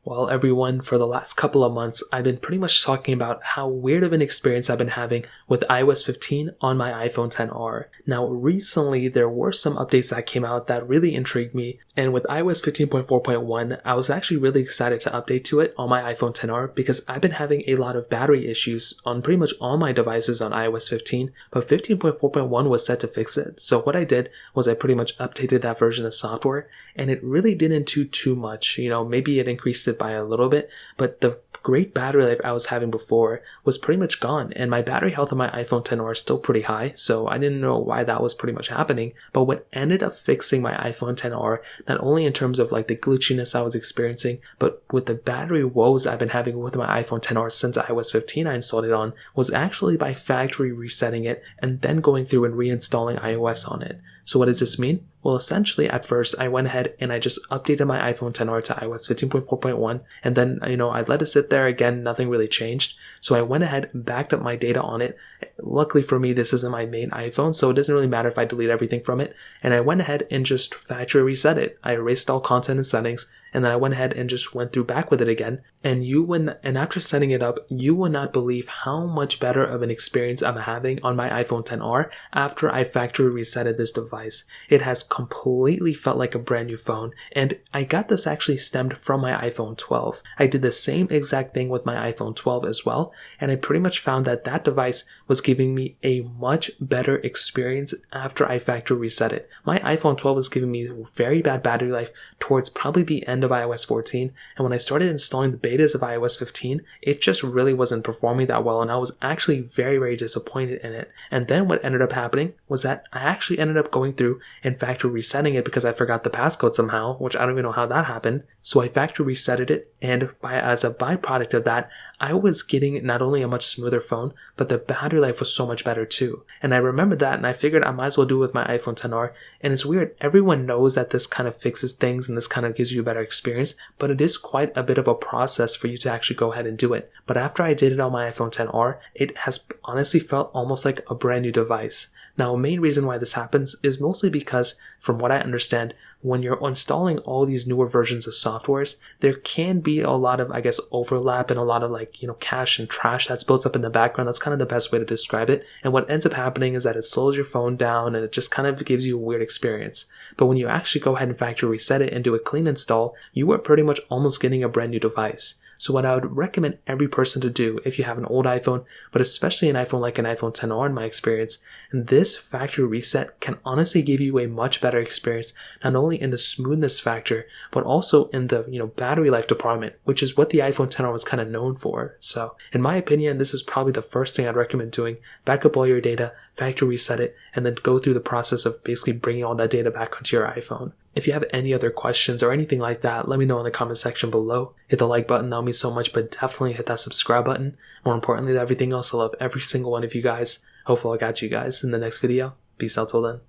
Well, everyone, for the last couple of months, I've been pretty much talking about how weird of an experience I've been having with iOS 15 on my iPhone XR. Now, recently, there were some updates that came out that really intrigued me, and with iOS 15.4.1, I was actually really excited to update to it on my iPhone XR because I've been having a lot of battery issues on pretty much all my devices on iOS 15, but 15.4.1 was set to fix it. So what I did was I pretty much updated that version of software, and it really didn't do too much. Maybe it increased it by a little bit, but the great battery life I was having before was pretty much gone, and my battery health on my iPhone XR is still pretty high, so I didn't know why that was pretty much happening. But what ended up fixing my iPhone XR, not only in terms of like the glitchiness I was experiencing, but with the battery woes I've been having with my iPhone XR since iOS 15 I installed it on, was actually by factory resetting it and then going through and reinstalling iOS on it. So what does this mean? Well, essentially, at first, I went ahead and I just updated my iPhone XR to iOS 15.4.1, and then, I let it sit there again, nothing really changed. So I went ahead, backed up my data on it. Luckily for me, this isn't my main iPhone, so it doesn't really matter if I delete everything from it. And I went ahead and just factory reset it. I erased all content and settings, and then I went ahead and just went through back with it again. And after setting it up, you would not believe how much better of an experience I'm having on my iPhone XR after I factory resetted this device. It has completely felt like a brand new phone, and I got this actually stemmed from my iPhone 12. I did the same exact thing with my iPhone 12 as well, and I pretty much found that that device was giving me a much better experience after I factory reset it. My iPhone 12 was giving me very bad battery life towards probably the end of iOS 14, and when I started installing the betas of iOS 15, it just really wasn't performing that well, and I was actually very, very disappointed in it. And then what ended up happening was that I actually ended up going through and factory resetting it because I forgot the passcode somehow, which I don't even know how that happened. So I factory resetted it, and as a byproduct of that, I was getting not only a much smoother phone, but the battery life was so much better too. And I remembered that, and I figured I might as well do it with my iPhone XR. And it's weird, everyone knows that this kind of fixes things and this kind of gives you a better experience, but it is quite a bit of a process for you to actually go ahead and do it. But after I did it on my iPhone XR, it has honestly felt almost like a brand new device. Now, a main reason why this happens is mostly because, from what I understand, when you're installing all these newer versions of softwares, there can be a lot of, overlap and a lot of cache and trash that's built up in the background. That's kind of the best way to describe it. And what ends up happening is that it slows your phone down and it just kind of gives you a weird experience. But when you actually go ahead and factory reset it and do a clean install, you are pretty much almost getting a brand new device. So what I would recommend every person to do if you have an old iPhone, but especially an iPhone like an iPhone XR in my experience, this factory reset can honestly give you a much better experience, not only in the smoothness factor, but also in the battery life department, which is what the iPhone XR was kind of known for. So in my opinion, this is probably the first thing I'd recommend doing. Back up all your data, factory reset it, and then go through the process of basically bringing all that data back onto your iPhone. If you have any other questions or anything like that, let me know in the comment section below. Hit the like button, that'll mean so much, but definitely hit that subscribe button. More importantly than everything else, I love every single one of you guys. Hopefully I got you guys in the next video. Peace out till then.